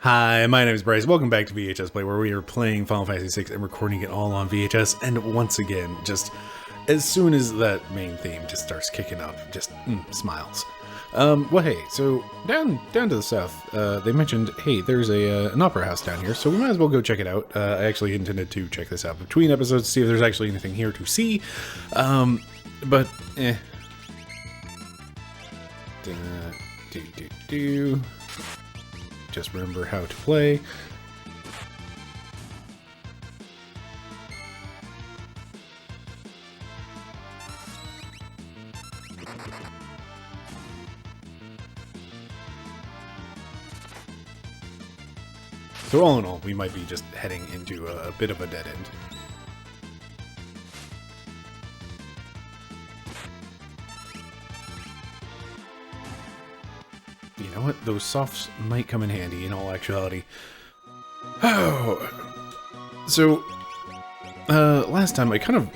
Hi, my name is Bryce. Welcome back to VHS Play, where we are playing Final Fantasy VI and recording it all on VHS. And once again, just as soon as that main theme just starts kicking up, just smiles. Well, hey, so down to the south, they mentioned, hey, there's an opera house down here, so we might as well go check it out. I actually intended to check this out between episodes to see if there's actually anything here to see. But just remember how to play. So all in all, we might be just heading into a bit of a dead end. You know what? Those softs might come in handy in all actuality. Oh, so last time I kind of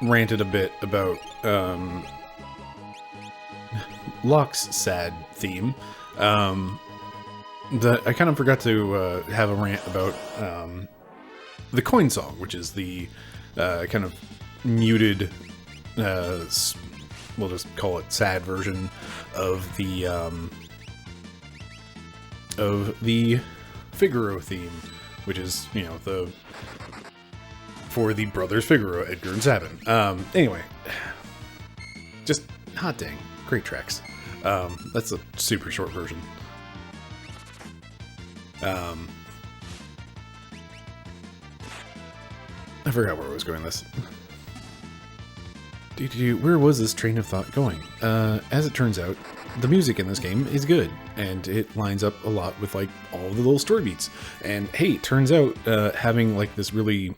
ranted a bit about Locke's sad theme. I kind of forgot to have a rant about the coin song, which is the kind of muted, we'll just call it sad version of the Figaro theme, which is, you know, for the brothers Figaro, Edgar and Sabin. Anyway, just hot dang, great tracks. That's a super short version. I forgot where I was going with this. Where was this train of thought going? As it turns out, the music in this game is good, and it lines up a lot with, like, all the little story beats. And hey, turns out, having, like, this really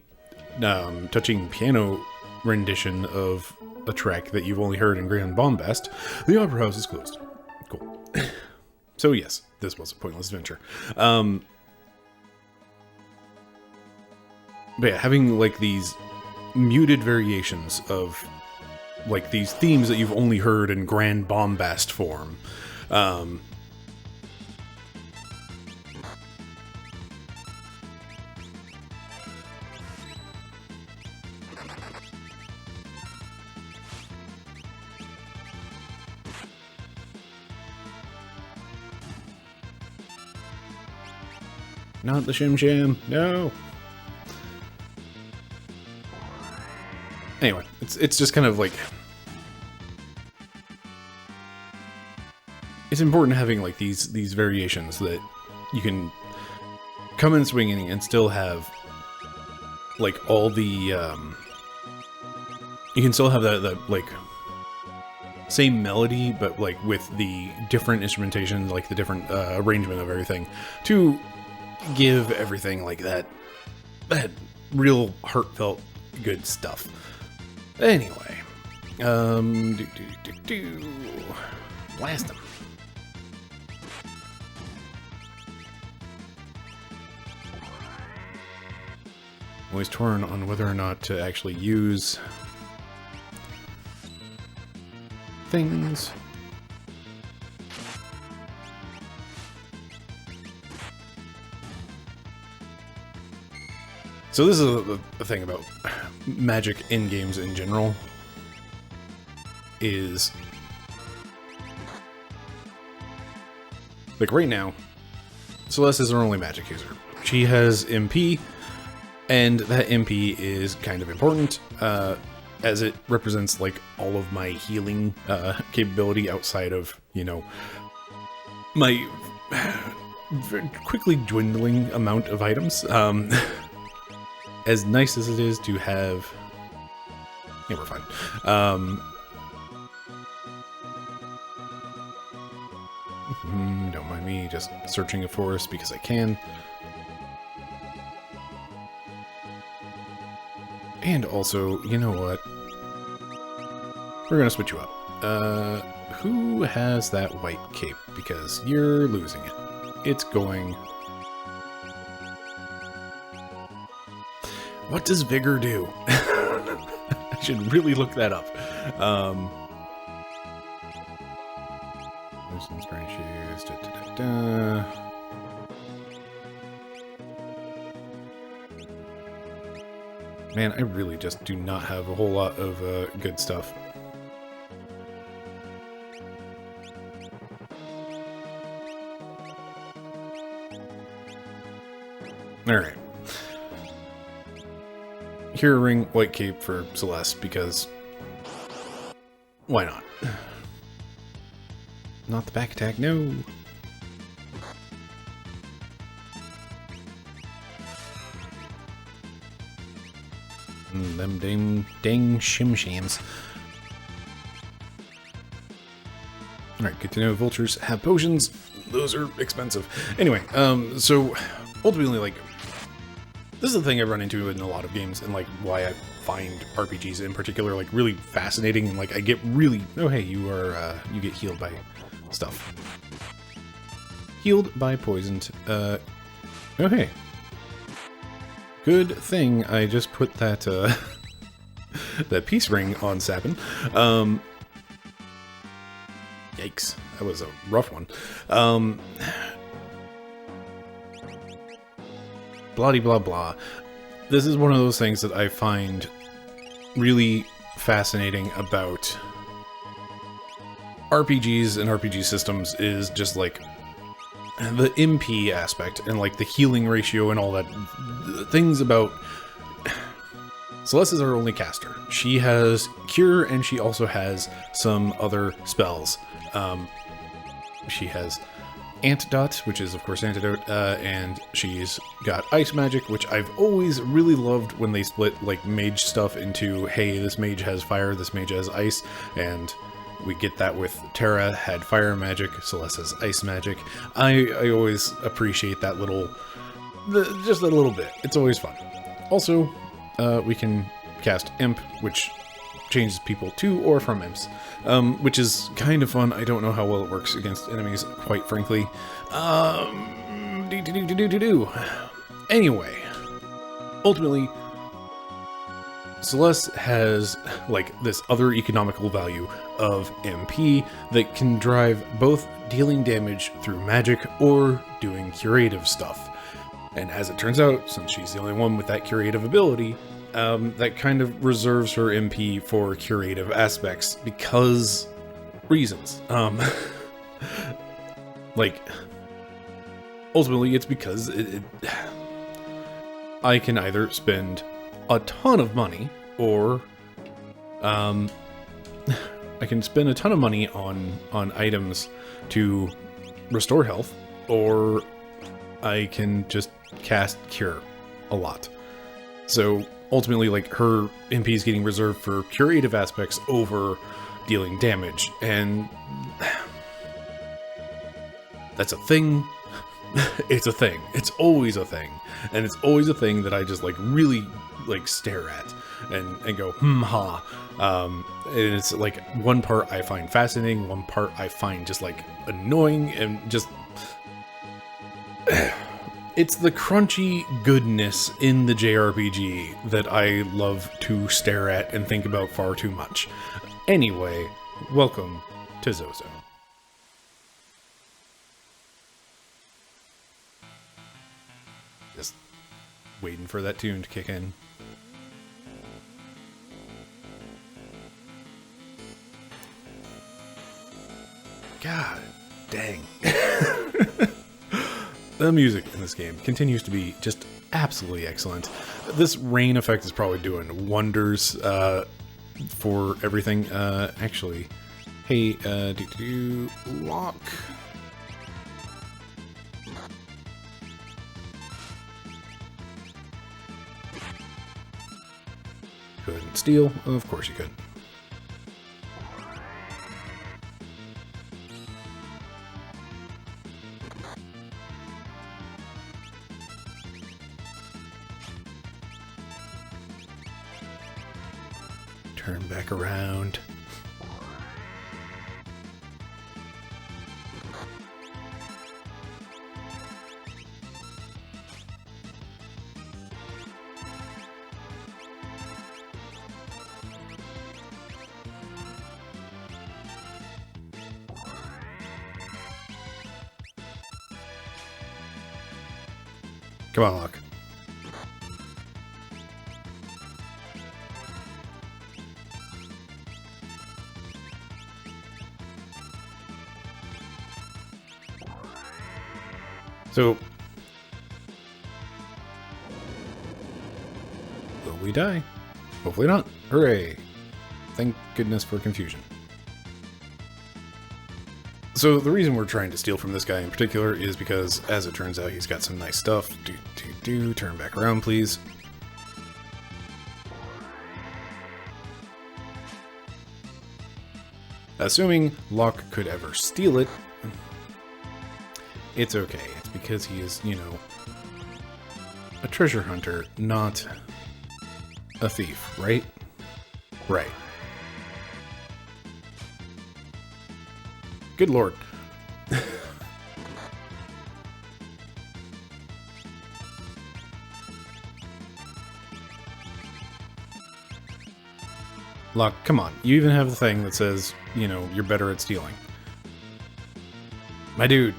touching piano rendition of a track that you've only heard in Grand Bombast, the Opera House is closed. Cool. So yes, this was a pointless venture. But yeah, having, like, these muted variations of, like, these themes that you've only heard in Grand Bombast form. Not the Shim Sham, no! Anyway, it's just kind of like, it's important having, like, these variations that you can come in swinging and still have, like, all the you can still have the like same melody, but, like, with the different instrumentation, like the different arrangement of everything, to give everything, like, that real heartfelt good stuff. Anyway, blast them. Always torn on whether or not to actually use things. So this is the thing about magic in games in general, is, like, right now, Celeste is our only magic user. She has MP, and that MP is kind of important, as it represents, like, all of my healing capability outside of, you know, my quickly dwindling amount of items. As nice as it is to have... Yeah, we're fine. Don't mind me just searching a forest because I can. And also, you know what? We're gonna switch you up. Who has that white cape? Because you're losing it. It's going... What does Vigor do? I should really look that up. There's some strange shoes. Man, I really just do not have a whole lot of good stuff. Alright. Hero ring, white cape for Celeste, because why not? Not the back attack, no! Them dang shim-shams. Alright, good to know vultures have potions. Those are expensive. Anyway, so ultimately, like, this is the thing I run into in a lot of games, and like why I find RPGs in particular like really fascinating, and like I get really, oh hey, you get healed by stuff. Healed by poisoned. Oh hey. Good thing I just put that that peace ring on Sapin. Yikes, that was a rough one. Blah blah blah. This is one of those things that I find really fascinating about RPGs and RPG systems, is just like the MP aspect and like the healing ratio and all that. Things about Celeste is our only caster. She has Cure and she also has some other spells. She has Antidote, which is of course Antidote, and she's got Ice Magic, which I've always really loved when they split like mage stuff into, hey, this mage has fire, this mage has ice, and we get that with Terra had fire magic, Celeste has ice magic. I always appreciate that little, just a little bit. It's always fun. Also, we can cast Imp, which changes people to or from imps, which is kind of fun. I don't know how well it works against enemies, quite frankly. Anyway, ultimately, Celeste has like this other economical value of MP that can drive both dealing damage through magic or doing curative stuff. And as it turns out, since she's the only one with that curative ability, that kind of reserves her MP for curative aspects because reasons. Like, ultimately it's because I can either spend a ton of money or I can spend a ton of money on items to restore health, or I can just cast Cure a lot. So ultimately, like, her MP is getting reserved for curative aspects over dealing damage, and that's a thing. It's a thing. It's always a thing. And it's always a thing that I just like really like stare at and go, ha. And it's like one part I find fascinating, one part I find just like annoying, and just it's the crunchy goodness in the JRPG that I love to stare at and think about far too much. Anyway, welcome to Zozo. Just waiting for that tune to kick in. God dang. The music in this game continues to be just absolutely excellent. This rain effect is probably doing wonders for everything. Actually, hey, lock. Go ahead and steal. Of course you could. Turn back around. Come on, Locke. So, will we die? Hopefully not. Hooray! Thank goodness for confusion. So the reason we're trying to steal from this guy in particular is because, as it turns out, he's got some nice stuff. Turn back around, please. Assuming Locke could ever steal it, it's okay. It's because he is, you know, a treasure hunter, not a thief, right? Right. Good lord. Locke, come on. You even have the thing that says, you know, you're better at stealing. My dude,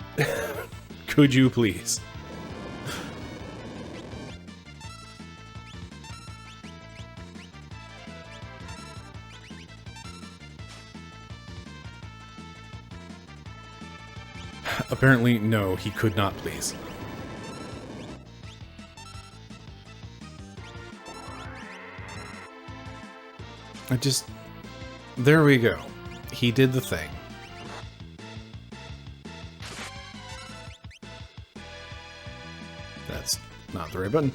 could you please? Apparently, no, he could not please. There we go. He did the thing. That's not the right button.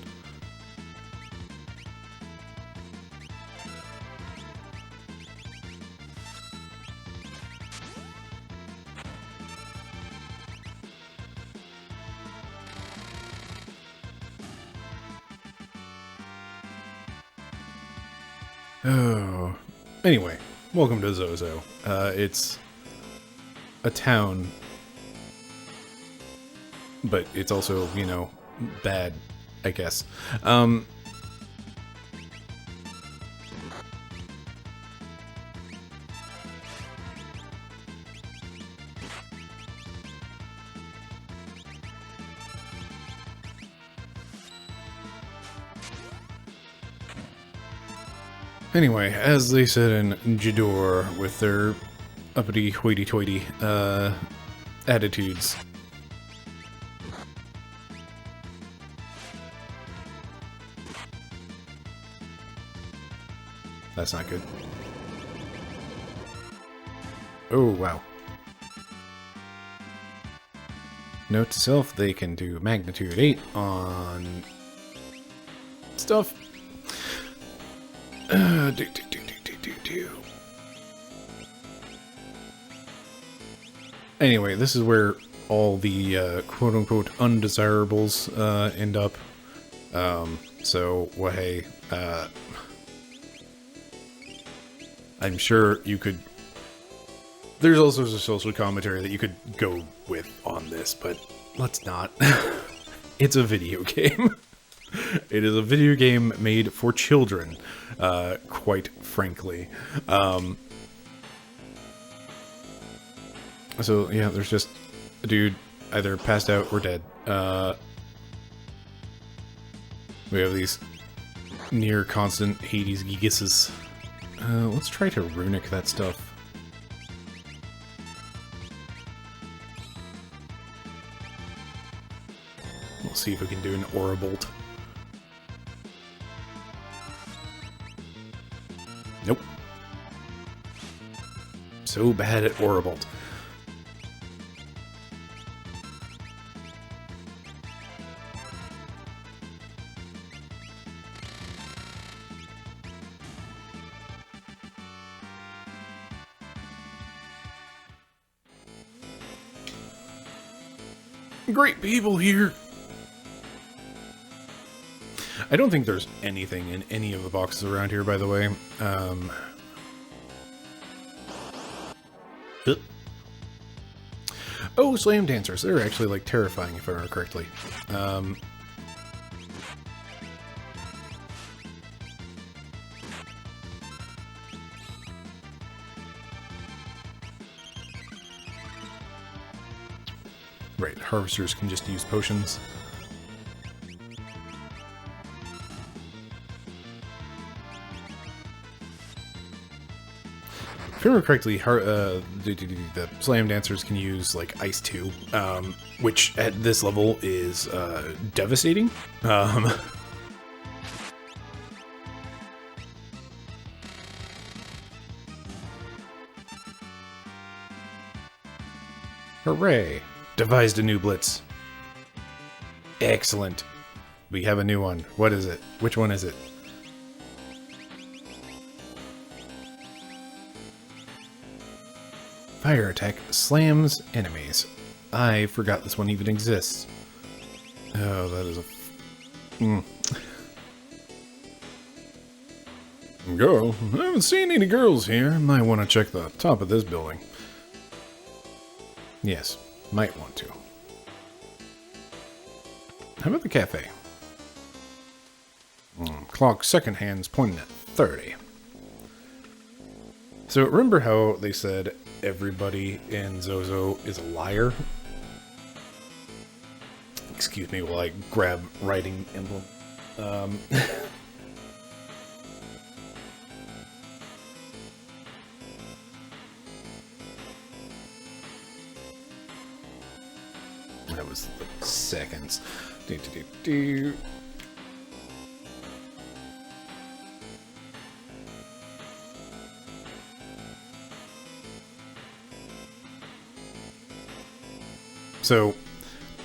Oh. Anyway, welcome to Zozo. It's a town, but it's also, you know, bad, I guess. Anyway, as they said in Jador with their uppity hoity-toity attitudes. That's not good. Oh, wow. Note to self, they can do magnitude 8 on stuff. Anyway, this is where all the quote-unquote undesirables end up. So, well, hey, I'm sure you could... There's all sorts of social commentary that you could go with on this, but let's not. It's a video game. It is a video game made for children, quite frankly. So, yeah, there's just a dude either passed out or dead. We have these near constant Hades gigises. Let's try to runic that stuff. We'll see if we can do an Aura Bolt. Nope. So bad at Aura Bolt. Great people here. I don't think there's anything in any of the boxes around here, by the way. Oh, slam dancers. They're actually, like, terrifying, if I remember correctly. Right, harvesters can just use potions. If I remember correctly, the slam dancers can use like ice too, which at this level is devastating. Hooray! Devised a new blitz. Excellent. We have a new one. What is it? Which one is it? Fire attack slams enemies. I forgot this one even exists. Oh, that is a... Girl, I haven't seen any girls here. Might want to check the top of this building. Yes, might want to. How about the cafe? Clock second hand's pointing at 30. So remember how they said everybody in Zozo is a liar? Excuse me while I grab writing emblem. That was like seconds. So,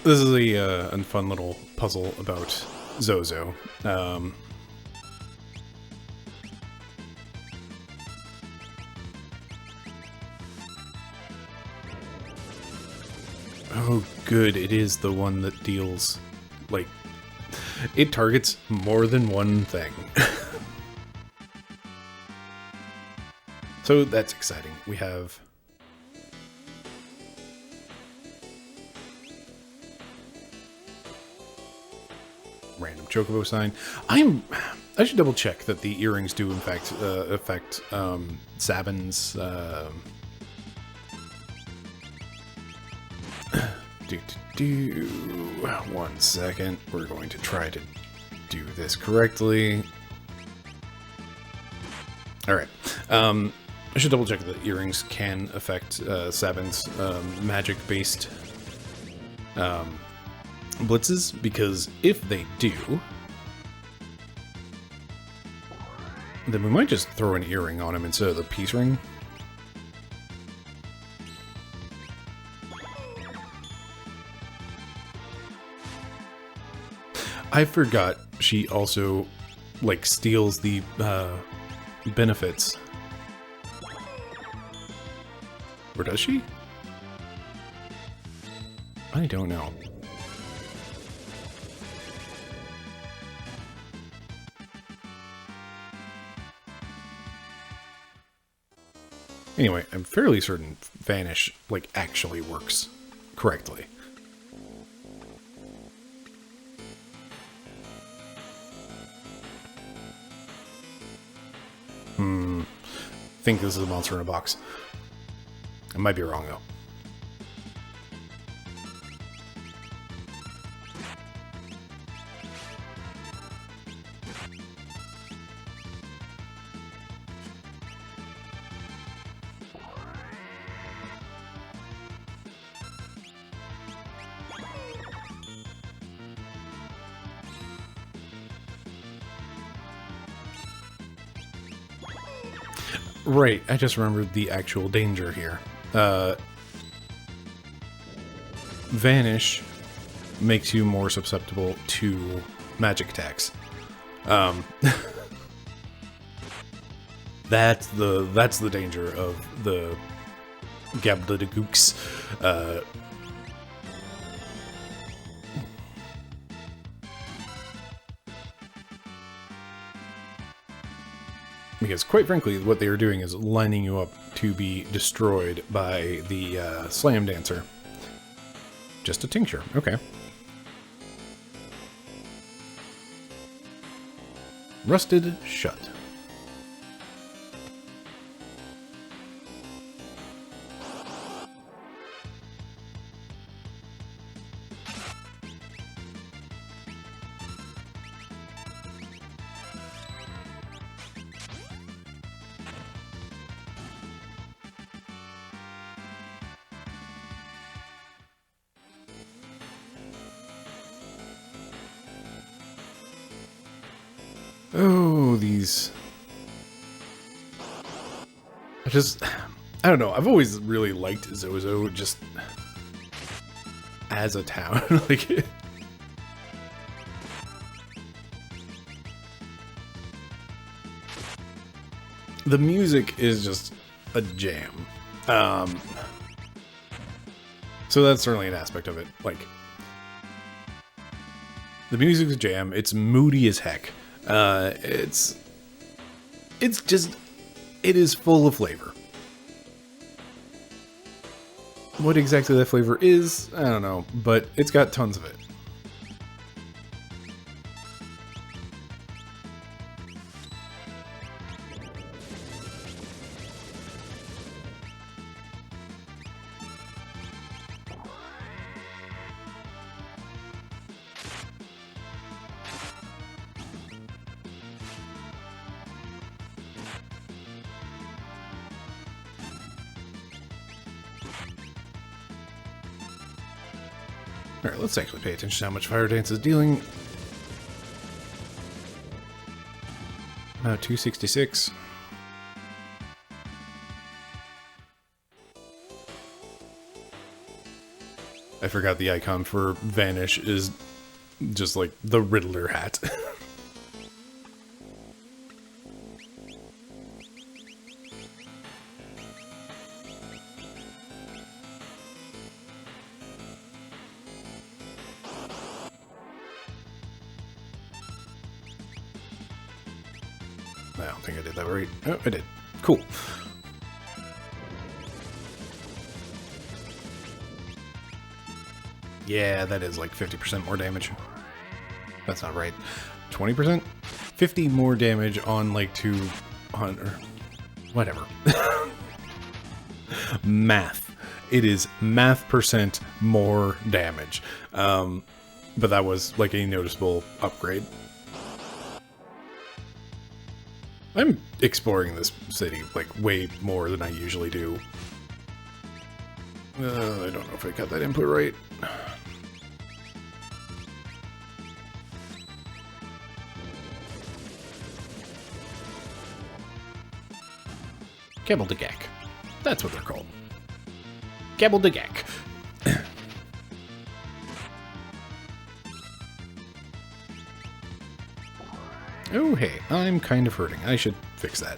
this is a fun little puzzle about Zozo. Oh, good. It is the one that deals, like, it targets more than one thing. So that's exciting. We have... random chocobo sign. I should double check that the earrings do in fact affect Sabin's One second. We're going to try to do this correctly. Alright. I should double check that earrings can affect Sabin's magic-based blitzes, because if they do, then we might just throw an earring on him instead of the peace ring. I forgot she also, like, steals the benefits. Or does she? I don't know. Anyway, I'm fairly certain Vanish, like, actually works correctly. I think this is a monster in a box. I might be wrong, though. Right, I just remembered the actual danger here. Vanish makes you more susceptible to magic attacks. That's the danger of the Gabladagooks. Because, quite frankly, what they are doing is lining you up to be destroyed by the Slam Dancer. Just a tincture, okay. Rusted shut. Oh, these... I don't know. I've always really liked Zozo just as a town. Like, the music is just a jam. So that's certainly an aspect of it. Like, the music's a jam. It's moody as heck. It's just, it is full of flavor. What exactly that flavor is, I don't know, but it's got tons of it. Alright, let's actually pay attention to how much Fire Dance is dealing. 266. I forgot the icon for Vanish is just like the Riddler hat. I don't think I did that right. Oh, I did. Cool. Yeah, that is like 50% more damage. That's not right. 20%? 50 more damage on like 200. Whatever. Math. It is math percent more damage. But that was like a noticeable upgrade. I'm exploring this city, like, way more than I usually do. I don't know if I got that input right. Kebbledegak. That's what they're called. Kebbledegak. Oh, hey, I'm kind of hurting. I should fix that.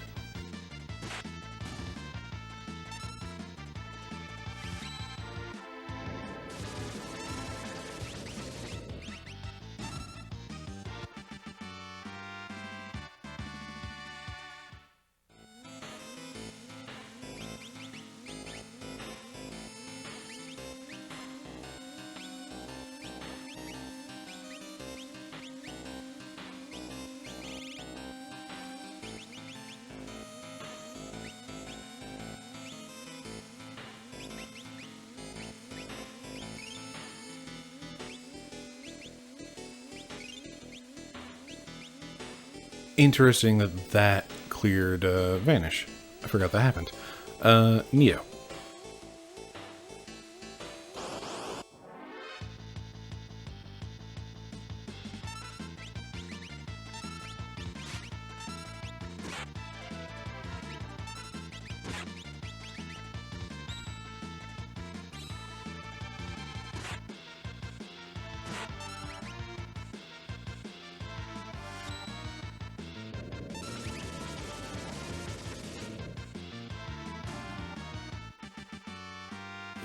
Interesting that that cleared Vanish. I forgot that happened. Neo.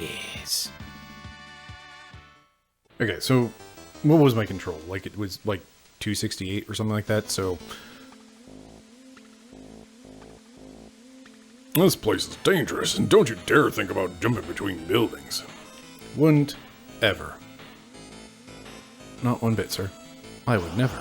Yes. Okay, so what was my control? Like, it was like 268 or something like that, so... This place is dangerous, and don't you dare think about jumping between buildings. Wouldn't ever. Not one bit, sir. I would never.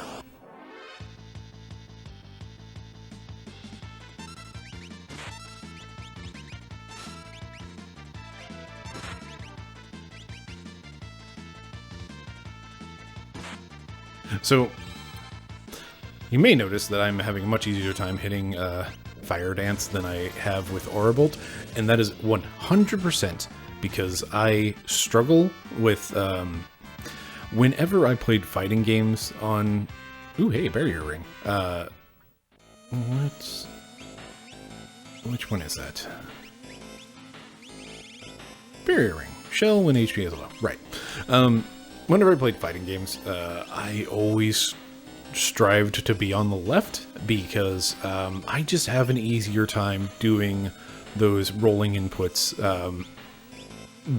So, you may notice that I'm having a much easier time hitting Fire Dance than I have with Aura Bolt, and that is 100% because I struggle with, whenever I played fighting games on, ooh, hey, Barrier Ring, Which one is that? Barrier ring. Shell when HP is low. Right. Whenever I played fighting games, I always strived to be on the left because I just have an easier time doing those rolling inputs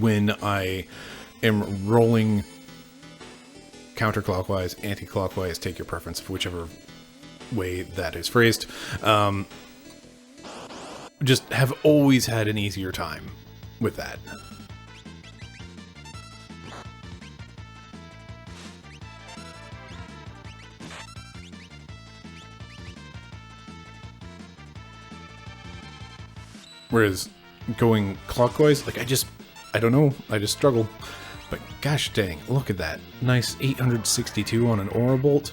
when I am rolling counterclockwise, anti-clockwise, take your preference of whichever way that is phrased. Just have always had an easier time with that. Whereas going clockwise, like I don't know, I just struggle. But gosh dang, look at that. Nice 862 on an Aura Bolt.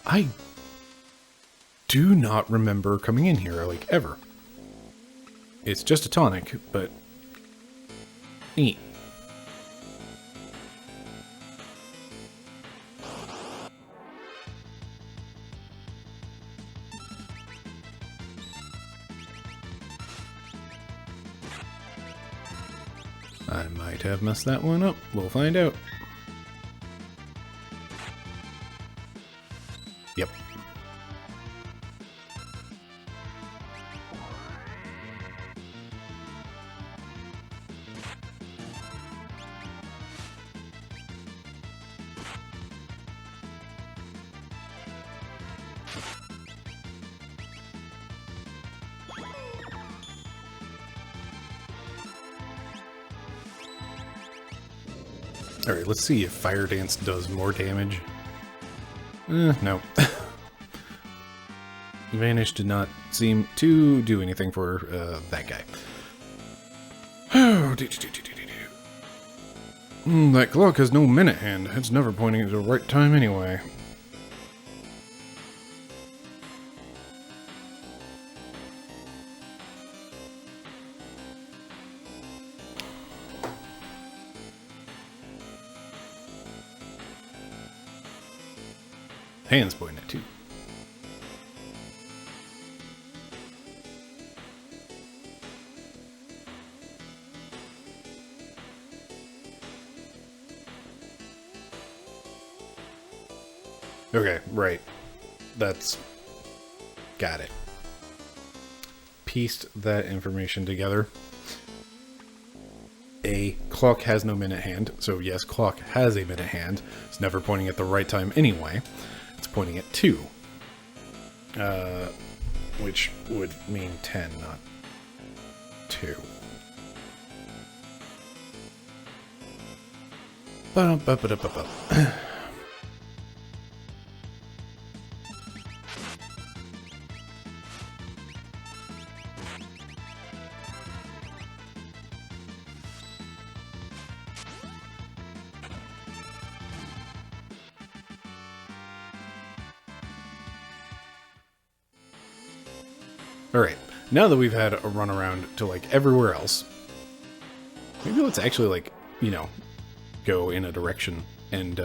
I do not remember coming in here, like, ever. It's just a tonic, but neat. I might have messed that one up. We'll find out. Yep. Alright, let's see if Fire Dance does more damage. No. Vanish did not seem to do anything for that guy. That clock has no minute hand. It's never pointing at the right time anyway. Hands pointing at 2. Okay, right. That's... got it. Pieced that information together. A clock has no minute hand, so yes, clock has a minute hand. It's never pointing at the right time anyway. It's pointing at 2. Which would mean 10, not 2. Ba-dum-ba-ba-da-ba-ba. Alright, now that we've had a run around to, like, everywhere else, maybe let's actually, like, you know, go in a direction and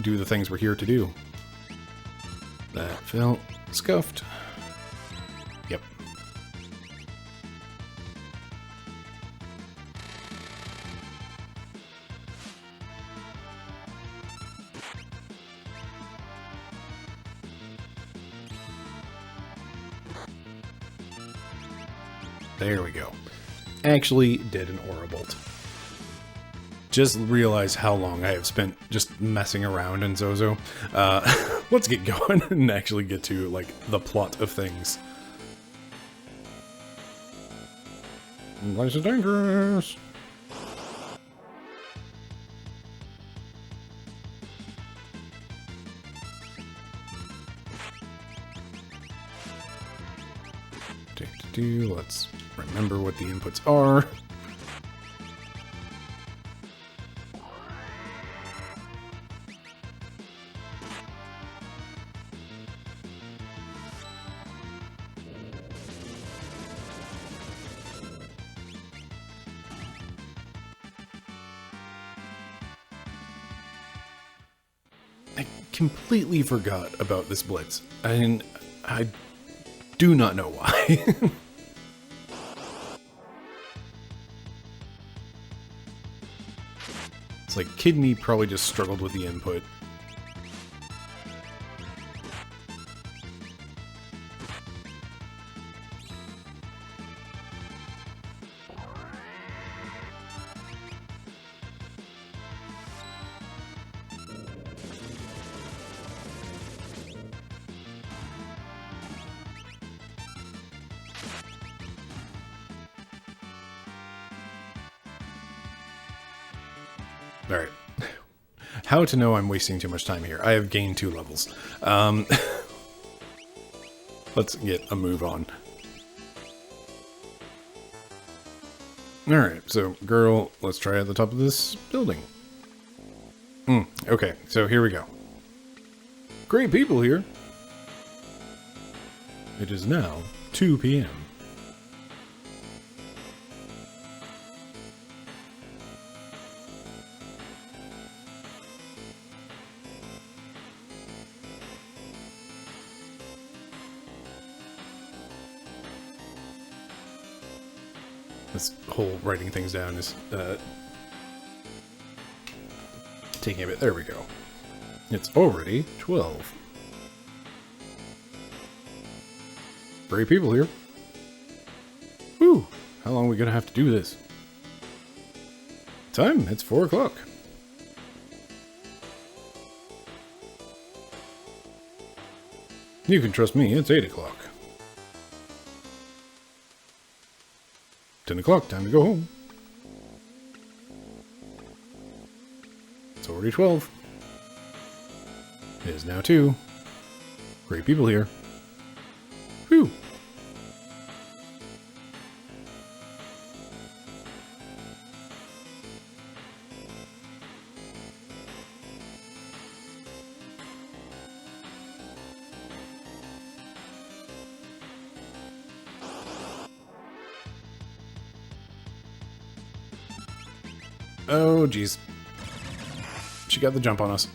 do the things we're here to do. That felt scuffed. Yep. There we go. Actually did an Aura Bolt. Just realize how long I have spent just messing around in Zozo. Let's get going and actually get to, like, the plot of things. This is dangerous. Let's remember what the inputs are. I completely forgot about this blitz. And I do not know why. It's like Kidney probably just struggled with the input. Alright. How to know I'm wasting too much time here. I have gained 2 levels. Let's get a move on. Alright, so girl, let's try at the top of this building. Okay, so here we go. Great people here. It is now 2 p.m. This whole writing things down is taking a bit. There we go. It's already 12. Great people here. Whew! How long are we gonna have to do this? Time? It's 4 o'clock. You can trust me, it's 8 o'clock. 10 o'clock, time to go home. It's already 12. It is now 2. Great people here. Whew. Oh, geez. She got the jump on us.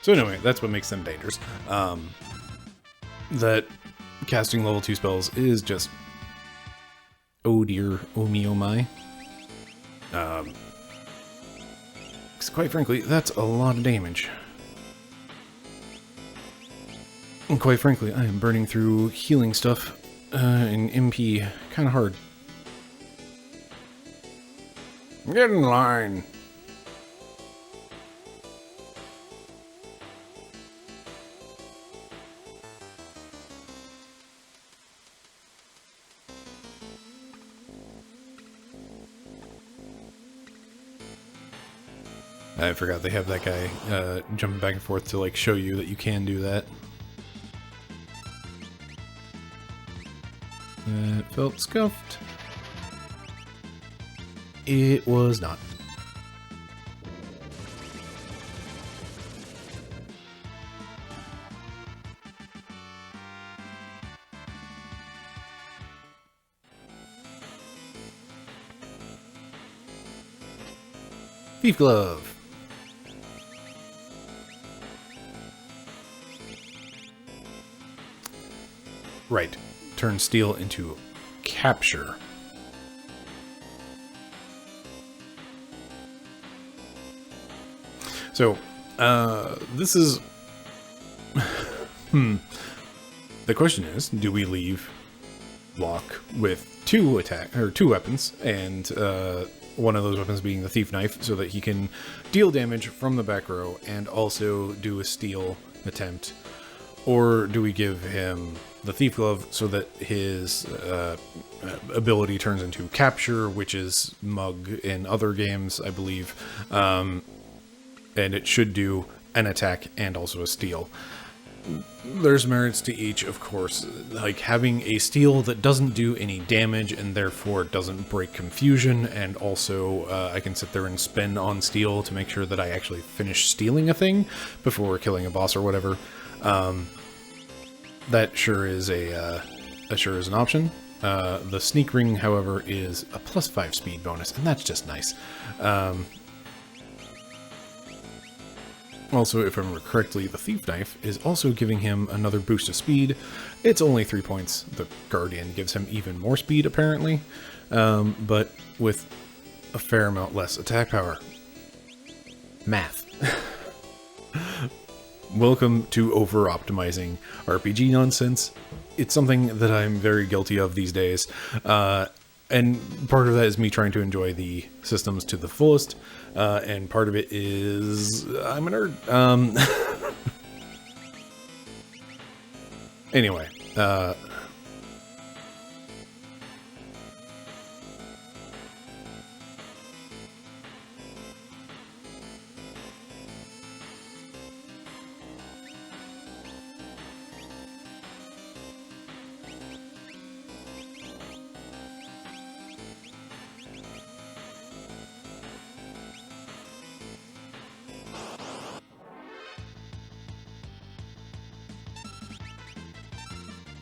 So anyway, that's what makes them dangerous. That casting level 2 spells is just... oh dear, oh me, oh my. 'Cause quite frankly, that's a lot of damage. And quite frankly, I am burning through healing stuff in MP kind of hard. Get in line! I forgot they have that guy jumping back and forth to like show you that you can do that. It felt scuffed. It was not. Thief glove. Right. Turn steel into capture. So, this is... The question is, do we leave Locke with 2 weapons, and one of those weapons being the thief knife, so that he can deal damage from the back row and also do a steal attempt? Or do we give him the thief glove so that his ability turns into capture, which is mug in other games, I believe, and it should do an attack and also a steal. There's merits to each, of course, like having a steal that doesn't do any damage and therefore doesn't break confusion, and also I can sit there and spin on steal to make sure that I actually finish stealing a thing before killing a boss or whatever. That sure is an option. The sneak ring, however, is a +5 speed bonus, and that's just nice. Also, if I remember correctly, the thief knife is also giving him another boost of speed. It's only 3 points. The guardian gives him even more speed, apparently, but with a fair amount less attack power. Math. Welcome to over-optimizing RPG nonsense. It's something that I'm very guilty of these days, and part of that is me trying to enjoy the systems to the fullest, and part of it is I'm a nerd. Anyway,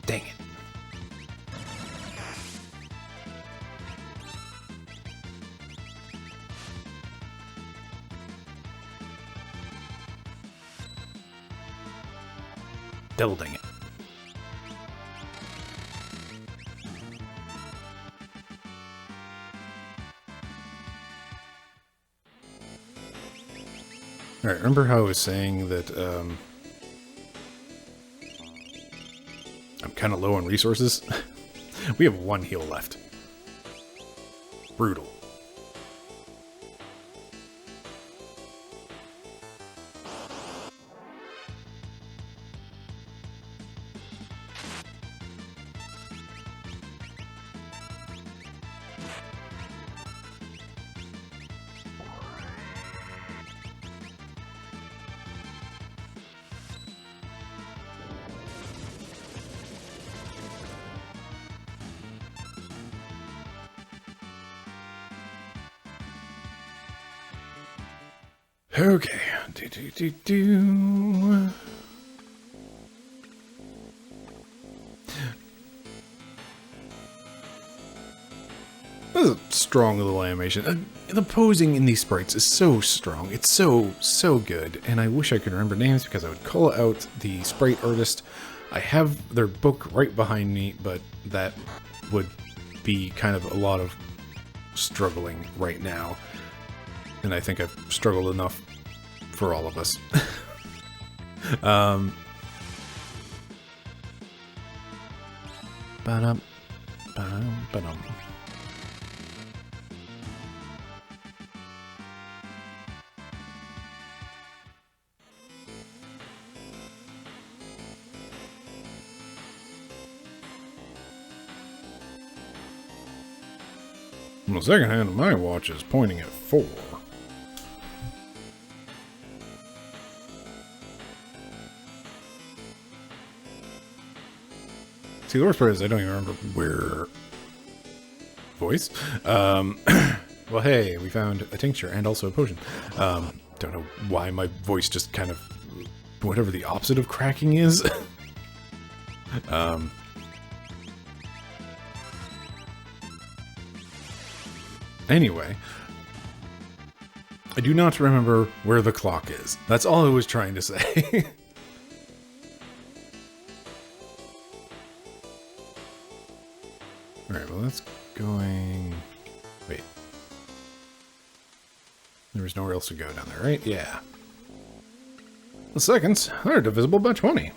dang it. Devil dang it. Alright, remember how I was saying that, I'm kind of low on resources? We have 1 heal left. Brutal. Okay. This is a strong little animation. The posing in these sprites is so strong. It's so good. And I wish I could remember names because I would call out the sprite artist. I have their book right behind me, but that would be kind of a lot of struggling right now. And I think I've struggled enough for all of us. Ba-dum, ba-dum, ba-dum. On the second hand, my watch is pointing at 4. See, the worst part is I don't even remember where... Voice? Well, hey, we found a tincture and also a potion. Don't know why my voice just kind of... Whatever the opposite of cracking is. Anyway, I do not remember where the clock is. That's all I was trying to say. Alright, well that's going... Wait. There was nowhere else to go down there, right? Yeah. The seconds are divisible by 20.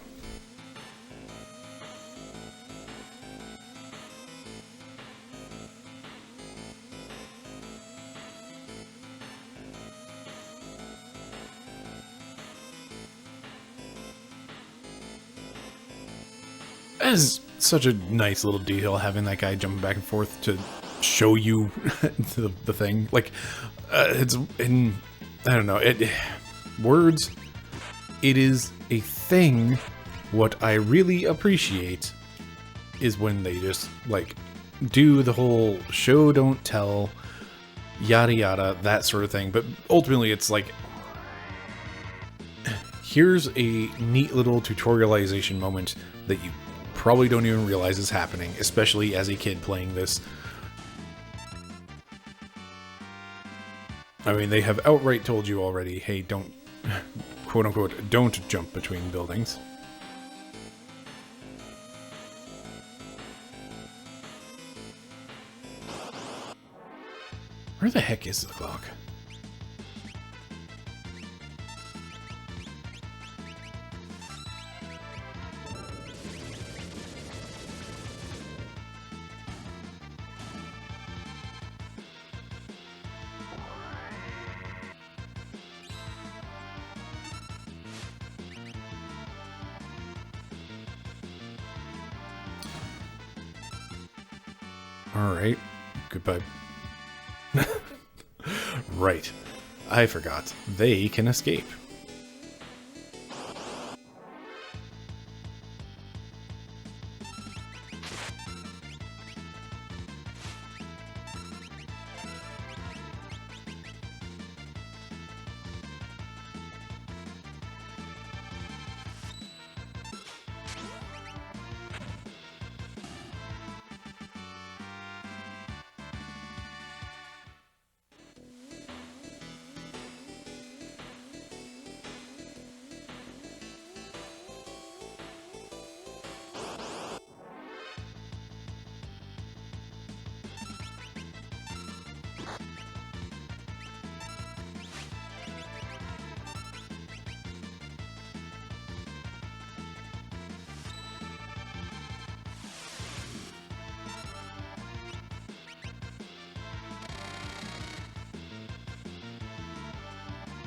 That is such a nice little detail, having that guy jumping back and forth to show you the thing. Like, it's in, I don't know, words, it is a thing. What I really appreciate is when they just, like, do the whole show, don't tell, yada yada, that sort of thing. But ultimately, it's like, here's a neat little tutorialization moment that you probably don't even realize is happening, especially as a kid playing this. I mean, they have outright told you already, hey, don't, quote unquote, don't jump between buildings. Where the heck is the clock? Alright, goodbye. Right, I forgot. They can escape.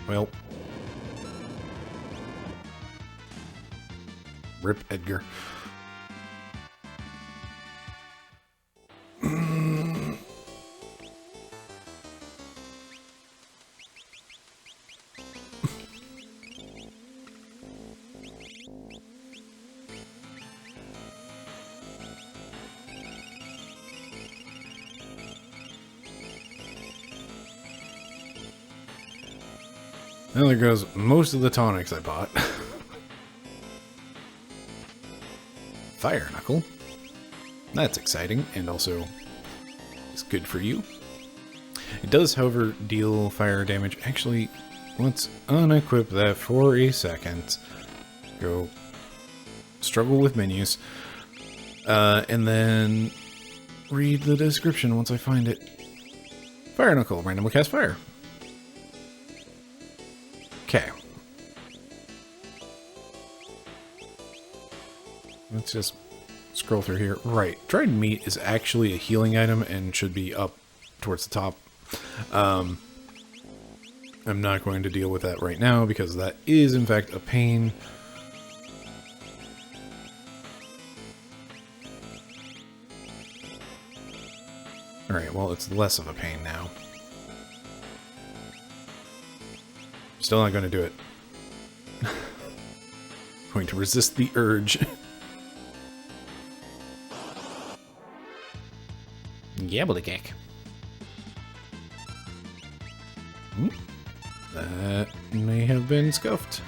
Well. Rip Edgar. And there goes most of the tonics I bought. Fire Knuckle. That's exciting, and also it's good for you. It does, however, deal fire damage. Actually, let's unequip that for a second. Go struggle with menus. And then read the description once I find it. Fire Knuckle, randomly cast fire. Okay. Let's just scroll through here. Right. Dried meat is actually a healing item and should be up towards the top. I'm not going to deal with that right now because that is, in fact, a pain. Alright, well, it's less of a pain now. Still not going to do it. Going to resist the urge. Yabbledygook. That may have been scuffed.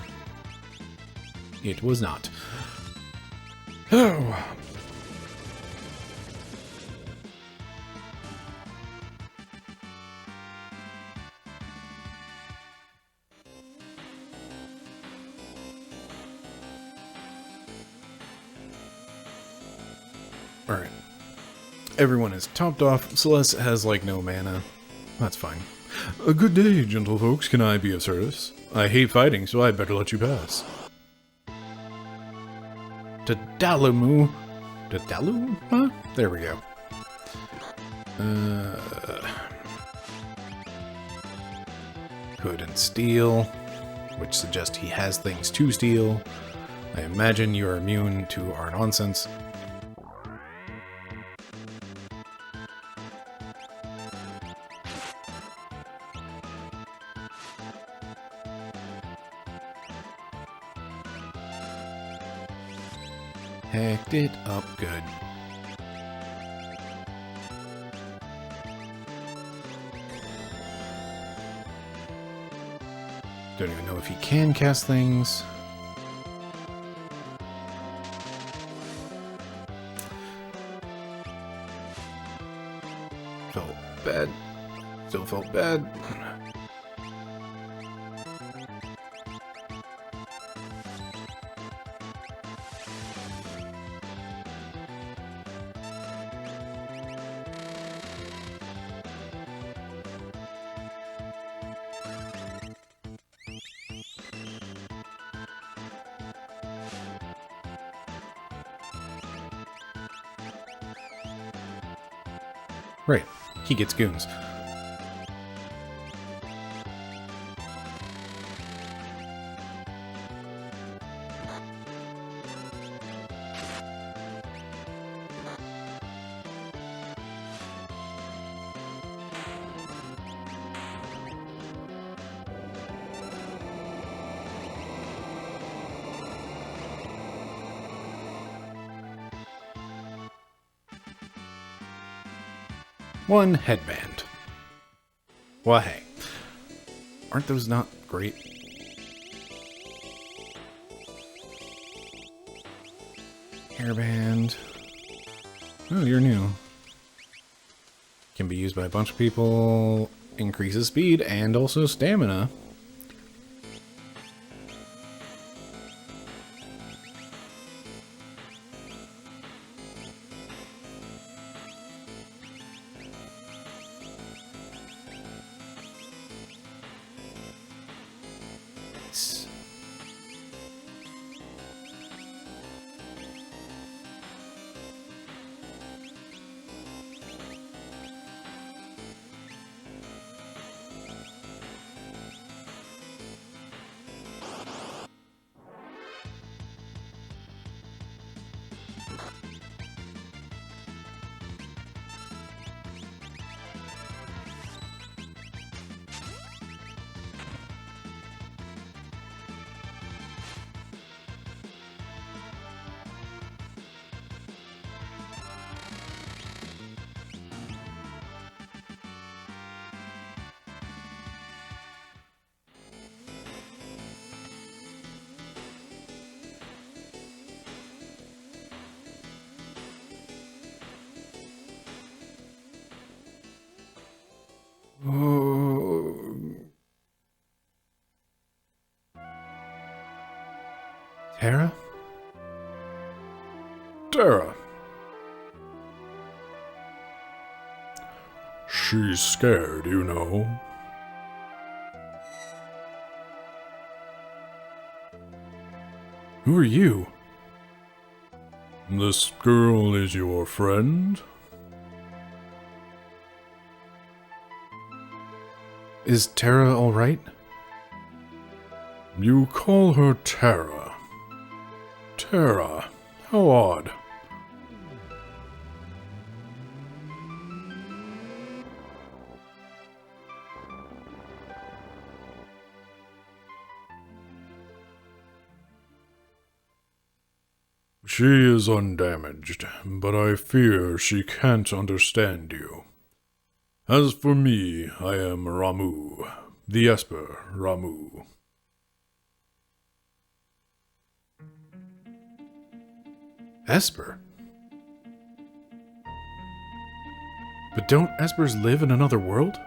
It was not. Oh. Alright. Everyone is topped off. Celeste has, like, no mana. That's fine. A good day, gentle folks. Can I be of service? I hate fighting, so I better let you pass. Tadalamu. Tadalu? Huh? There we go. Hood and steal, which suggests he has things to steal. I imagine you are immune to our nonsense. Hacked it up good. Don't even know if he can cast things. Felt bad. Still felt bad. Right, he gets goons. One headband. Well, hey. Aren't those not great? Hairband. Oh, you're new. Can be used by a bunch of people. Increases speed and also stamina. Tara? Tara. She's scared, you know. Who are you? This girl is your friend? Is Tara alright? You call her Tara. Tara. How odd. She is undamaged, but I fear she can't understand you. As for me, I am Ramu, the Esper Ramu. Esper? But don't Espers live in another world?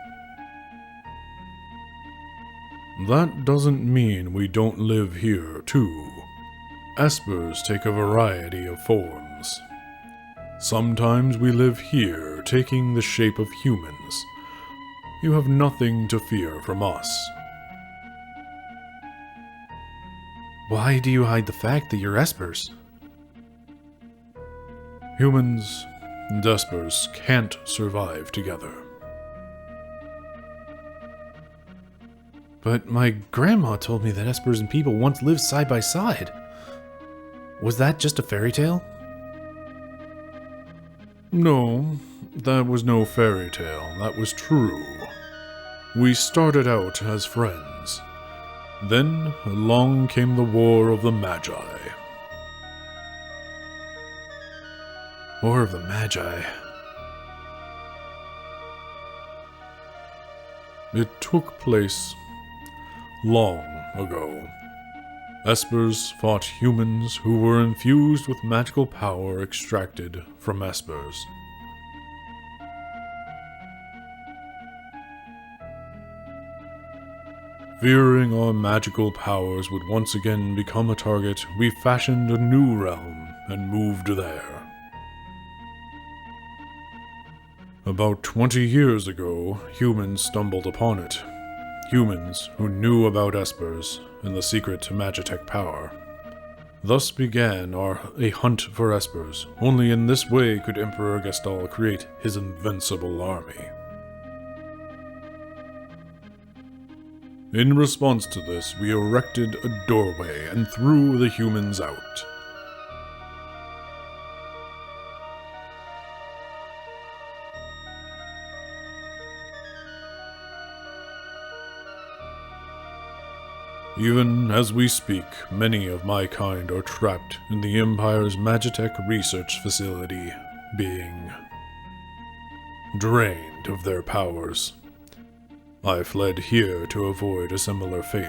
That doesn't mean we don't live here, too. Espers take a variety of forms. Sometimes we live here, taking the shape of humans. You have nothing to fear from us. Why do you hide the fact that you're Espers? Humans and Espers can't survive together. But my grandma told me that Espers and people once lived side by side. Was that just a fairy tale? No, that was no fairy tale. That was true. We started out as friends. Then along came the War of the Magi. War of the Magi. It took place long ago. Espers fought humans who were infused with magical power extracted from Espers. Fearing our magical powers would once again become a target, we fashioned a new realm and moved there. About 20 years ago, humans stumbled upon it. Humans who knew about espers and the secret to Magitech power. Thus began a hunt for espers. Only in this way could Emperor Gestal create his invincible army. In response to this, we erected a doorway and threw the humans out. Even as we speak, many of my kind are trapped in the Empire's Magitech research facility, being drained of their powers. I fled here to avoid a similar fate.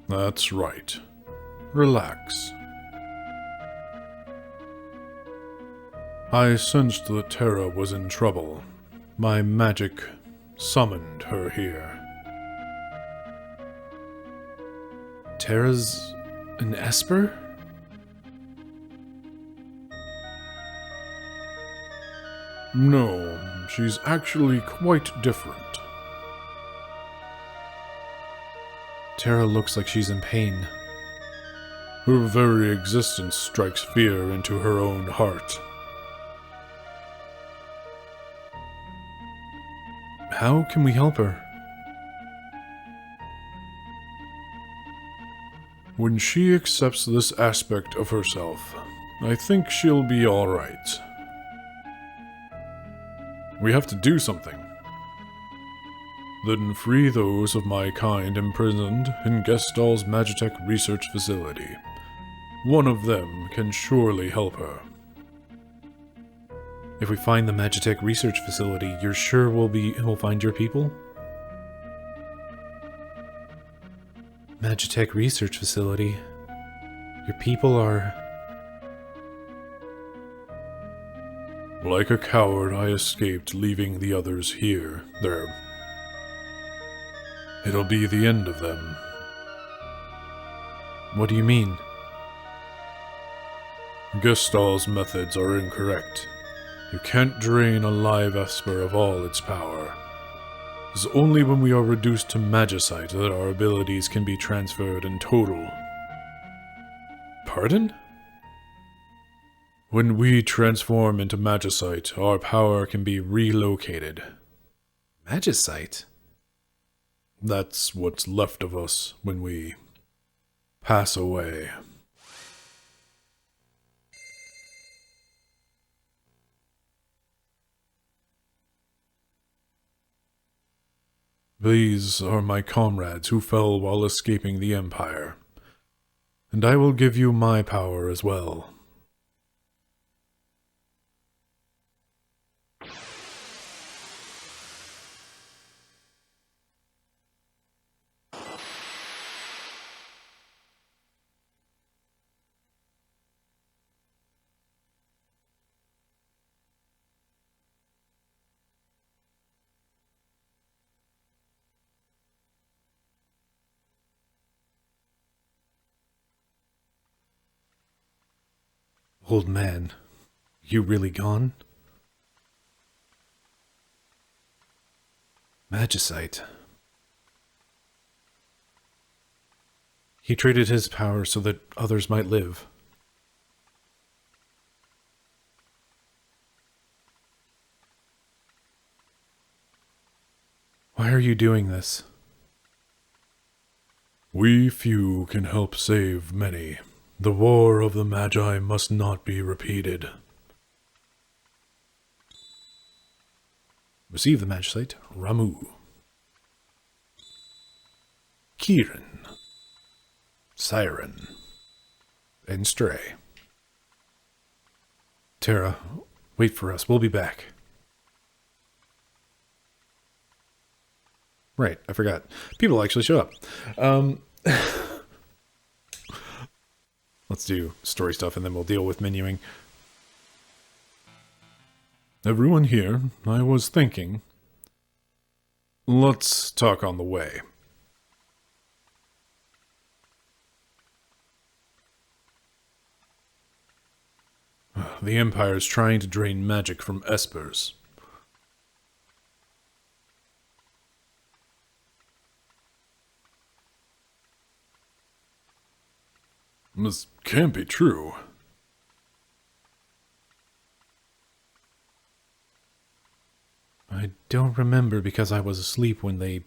That's right. Relax. I sensed that Terra was in trouble. My magic summoned her here. Terra's an Esper? No, she's actually quite different. Terra looks like she's in pain. Her very existence strikes fear into her own heart. How can we help her? When she accepts this aspect of herself, I think she'll be alright. We have to do something. Then free those of my kind imprisoned in Gestal's Magitech research facility. One of them can surely help her. If we find the Magitech research facility, you're sure we'll find your people? Magitech research facility? Your people are... Like a coward, I escaped, leaving the others here. It'll be the end of them. What do you mean? Gestal's methods are incorrect. You can't drain a live Esper of all its power. It's only when we are reduced to magicite that our abilities can be transferred in total. Pardon? When we transform into magicite, our power can be relocated. Magicite? That's what's left of us when we pass away. These are my comrades who fell while escaping the Empire, and I will give you my power as well. Old man, you really gone? Magicite. He traded his power so that others might live. Why are you doing this? We few can help save many. The war of the Magi must not be repeated. Receive the Magicite, Ramu. Kieran. Siren. And Stray. Terra, wait for us. We'll be back. Right, I forgot. People actually show up. Let's do story stuff and then we'll deal with menuing. Everyone here, I was thinking. Let's talk on the way. The Empire is trying to drain magic from espers. This can't be true. I don't remember because I was asleep when they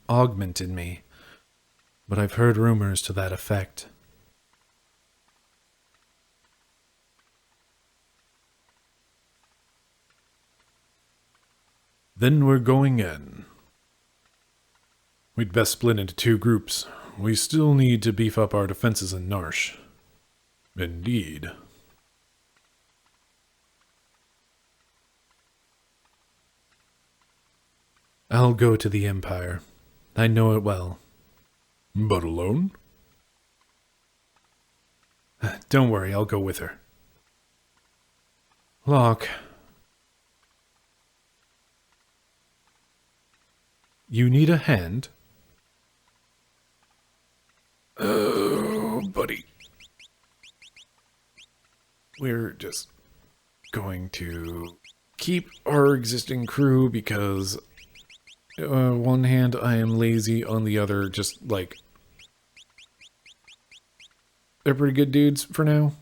augmented me, but I've heard rumors to that effect. Then we're going in. We'd best split into 2 groups. We still need to beef up our defenses in Narsh. Indeed. I'll go to the Empire. I know it well. But alone? Don't worry, I'll go with her. Locke. You need a hand? Oh, buddy. We're just going to keep our existing crew because one hand I am lazy, on the other just like they're pretty good dudes for now.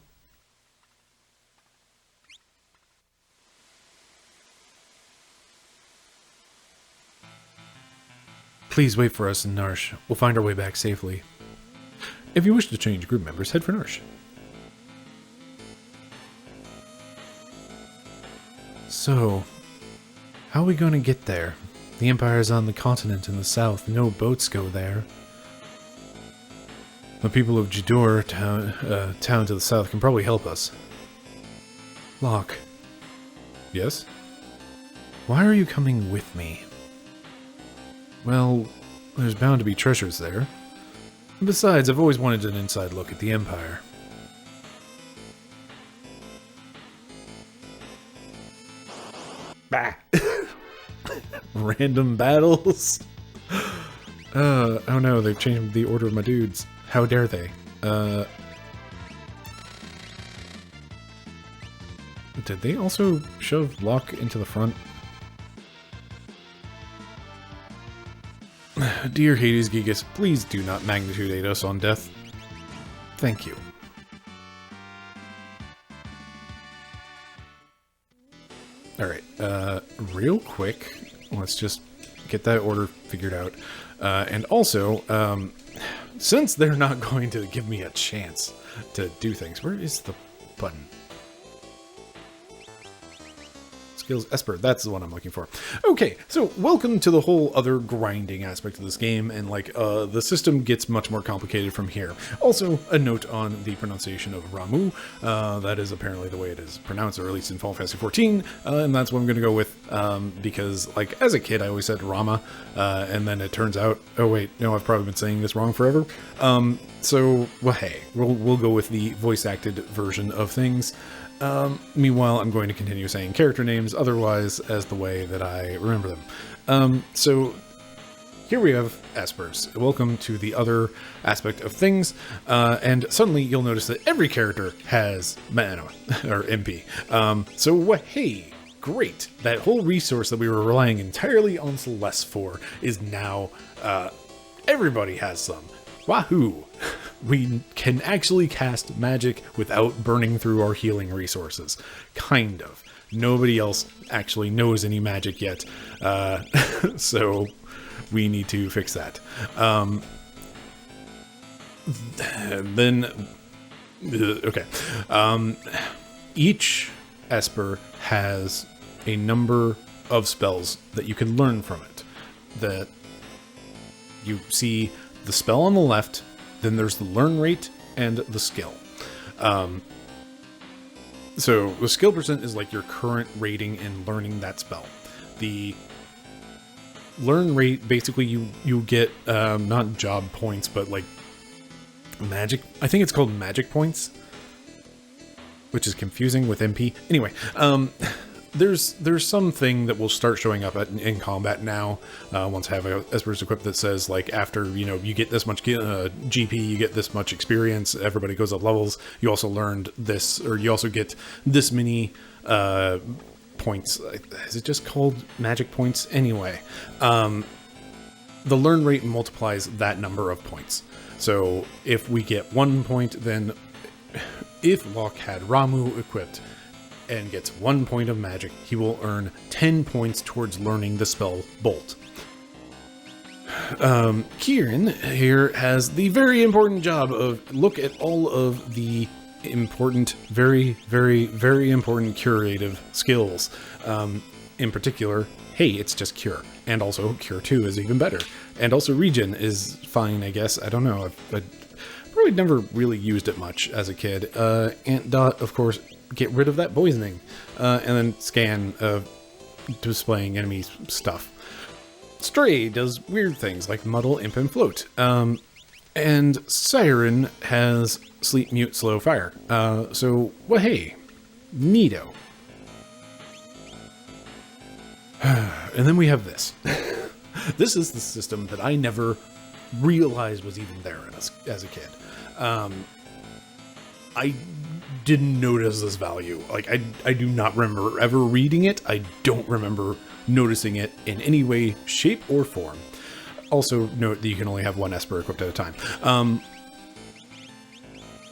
Please wait for us in Narsh. We'll find our way back safely. If you wish to change group members, head for Narsh. So, how are we going to get there? The Empire's on the continent in the south. No boats go there. The people of Jador, town to the south, can probably help us. Locke. Yes? Why are you coming with me? Well, there's bound to be treasures there. And besides, I've always wanted an inside look at the Empire. Bah! Random battles? Oh no, they've changed the order of my dudes. How dare they? Did they also shove Locke into the front? Dear Hades Gigas, please do not magnitude 8 us on death. Thank you. Alright, real quick, let's just get that order figured out. And also, since they're not going to give me a chance to do things, where is the button? Skills Esper, that's the one I'm looking for. Okay, so welcome to the whole other grinding aspect of this game, and like, the system gets much more complicated from here. Also, a note on the pronunciation of Ramu, that is apparently the way it is pronounced, or at least in Final Fantasy XIV, and that's what I'm gonna go with, because, like, as a kid, I always said Rama, and then it turns out, oh wait, no, I've probably been saying this wrong forever. So, well, hey, we'll go with the voice-acted version of things. Meanwhile, I'm going to continue saying character names otherwise as the way that I remember them. So here we have Espers. Welcome to the other aspect of things. And suddenly you'll notice that every character has mana, or MP. So hey, great. That whole resource that we were relying entirely on Celeste for is now, everybody has some. Wahoo! We can actually cast magic without burning through our healing resources. Kind of. Nobody else actually knows any magic yet, so we need to fix that. Okay. Each Esper has a number of spells that you can learn from it. That you see the spell on the left, then there's the learn rate and the skill. So the skill percent is like your current rating in learning that spell. The learn rate, basically you get not job points, but like magic. I think it's called magic points, which is confusing with MP. Anyway, there's something that will start showing up in combat now. Once I have a Esper's equipped that says like after you get this much GP, you get this much experience. Everybody goes up levels. You also learned this, or you also get this many points. Is it just called magic points? Anyway, the learn rate multiplies that number of points. So if we get 1 point, then if Locke had Ramu equipped and gets 1 point of magic, he will earn 10 points towards learning the spell Bolt. Kieran here has the very important job of look at all of the important, very, very, very important curative skills. In particular, hey, it's just Cure. And also Cure 2 is even better. And also Regen is fine, I guess. I don't know. I probably never really used it much as a kid. Antidote, of course, get rid of that poisoning. And then Scan, displaying enemy stuff. Stray does weird things like Muddle, Imp, and Float. And Siren has Sleep, Mute, Slow, Fire. So, well, hey, neato. And then we have this. This is the system that I never realized was even there as a kid. I didn't notice this value. Like, I do not remember ever reading it. I don't remember noticing it in any way, shape, or form. Also, note that you can only have one Esper equipped at a time.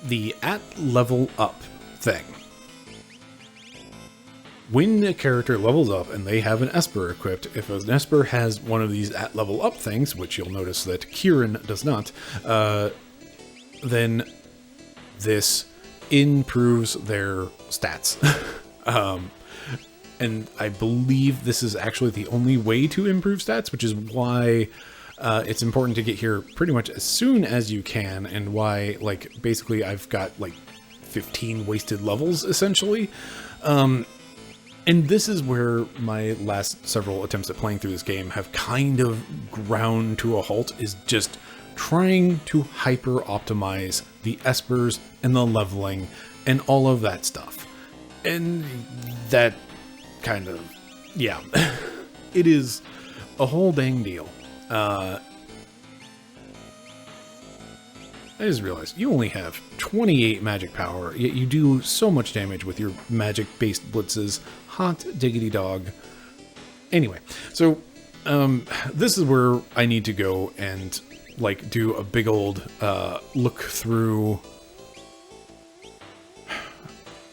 The at level up thing. When a character levels up and they have an Esper equipped, if an Esper has one of these at level up things, which you'll notice that Kieran does not, then this improves their stats. And I believe this is actually the only way to improve stats, which is why it's important to get here pretty much as soon as you can, and why, like, basically I've got like 15 wasted levels essentially. And this is where my last several attempts at playing through this game have kind of ground to a halt, is just trying to hyper optimize the Espers and the leveling and all of that stuff. And that kind of, yeah, it is a whole dang deal. I just realized you only have 28 magic power, yet you do so much damage with your magic-based blitzes. Hot diggity dog. Anyway, so this is where I need to go and like do a big old look through.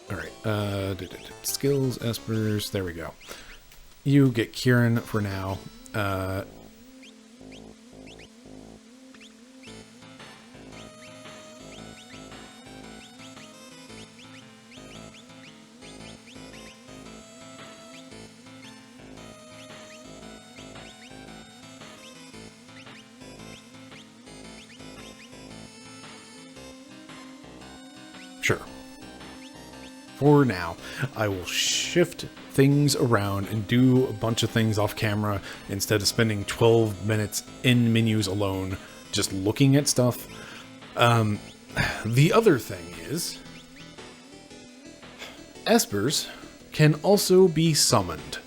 All right, skills, Espers. There we go. You get Kieran for now. Sure. For now, I will shift things around and do a bunch of things off camera instead of spending 12 minutes in menus alone just looking at stuff. The other thing is, Espers can also be summoned.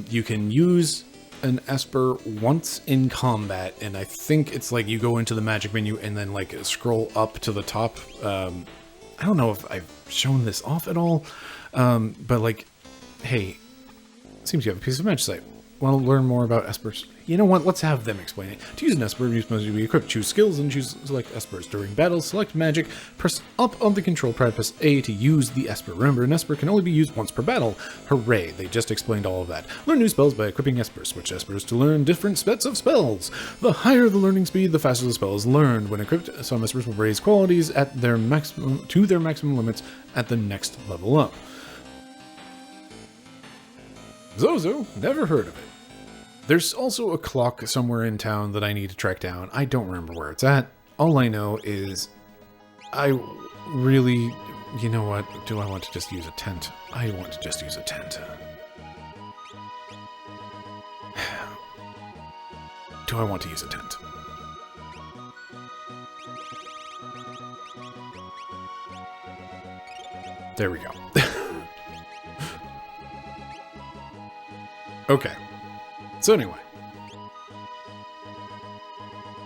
You can use an Esper once in combat, and I think it's like you go into the magic menu and then like scroll up to the top. I don't know if I've shown this off at all, but like, hey, it seems you have a piece of magic site. Want to learn more about Espers? You know what? Let's have them explain it. To use an Esper, you must be equipped. Choose skills and select Espers. During battle, select magic. Press up on the control pad, press A to use the Esper. Remember, an Esper can only be used once per battle. Hooray, they just explained all of that. Learn new spells by equipping Espers. Switch Espers to learn different sets of spells. The higher the learning speed, the faster the spell is learned. When equipped, some Espers will raise qualities at their maximum limits at the next level up. Zozo, never heard of it. There's also a clock somewhere in town that I need to track down. I don't remember where it's at. All I know is I really, you know what? Do I want to just use a tent? I want to just use a tent. do I want to use a tent? There we go. Okay. So anyway.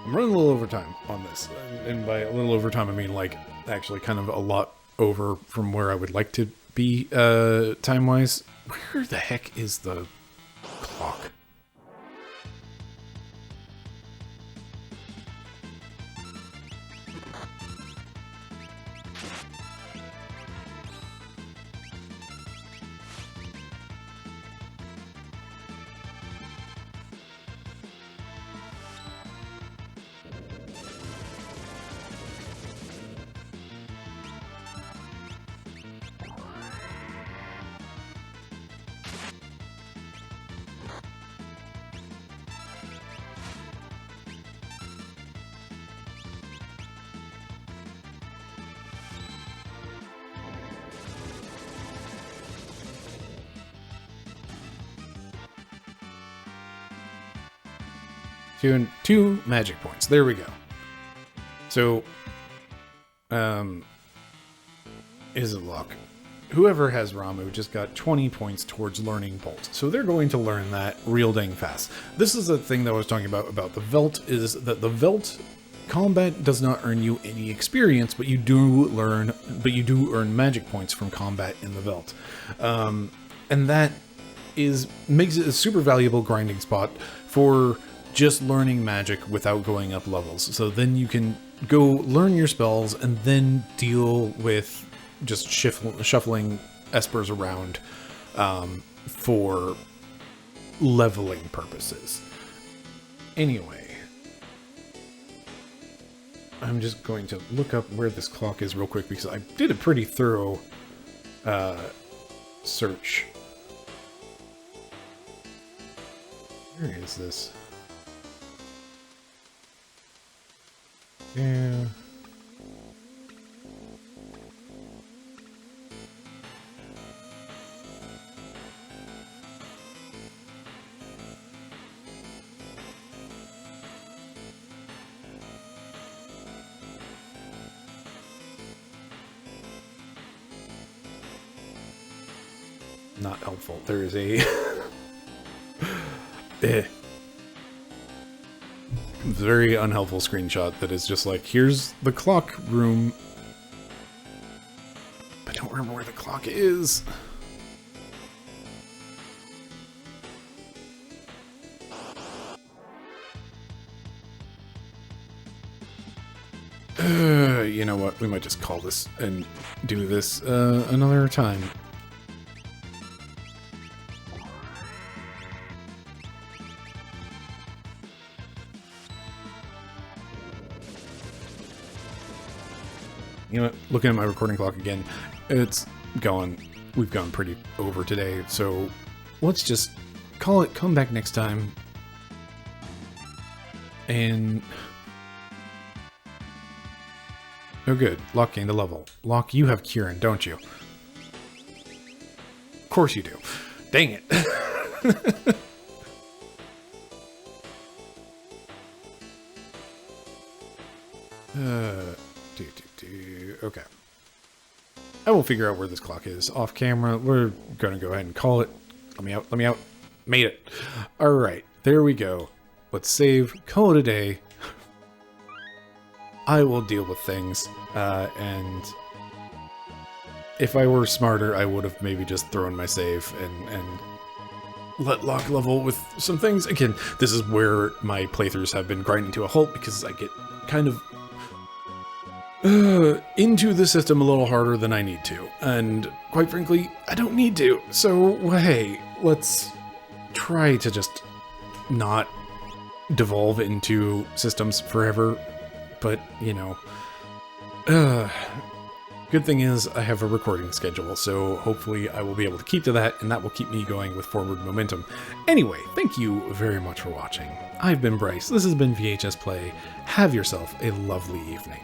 I'm running a little over time on this. And by a little over time, I mean, like, actually kind of a lot over from where I would like to be, time-wise. Where the heck is the clock? Two magic points. There we go. So, is it luck? Whoever has Ramu just got 20 points towards learning Bolt. So they're going to learn that real dang fast. This is the thing that I was talking about the Velt, is that the Velt combat does not earn you any experience, but you do earn magic points from combat in the Velt. And that makes it a super valuable grinding spot for just learning magic without going up levels. So then you can go learn your spells and then deal with just shuffling espers around for leveling purposes. Anyway, I'm just going to look up where this clock is real quick because I did a pretty thorough search. Where is this? Yeah. Not helpful. There is a very unhelpful screenshot that is just like, here's the clock room. I don't remember where the clock is. You know what? We might just call this and do this another time. You know what? Looking at my recording clock again, it's going. We've gone pretty over today, so let's just call it. Come back next time. And oh, good. Locke gained a level. Locke, you have Kieran, don't you? Of course you do. Dang it. Okay. I will figure out where this clock is off camera. We're going to go ahead and call it. Let me out. Let me out. Made it. All right. There we go. Let's save. Call it a day. I will deal with things. And if I were smarter, I would have maybe just thrown my save and let Locke level with some things. Again, this is where my playthroughs have been grinding to a halt because I get kind of into the system a little harder than I need to, and quite frankly, I don't need to. So, hey, let's try to just not devolve into systems forever. But, you know, good thing is I have a recording schedule, so hopefully I will be able to keep to that, and that will keep me going with forward momentum. Anyway, thank you very much for watching. I've been Bryce. This has been VHS Play. Have yourself a lovely evening.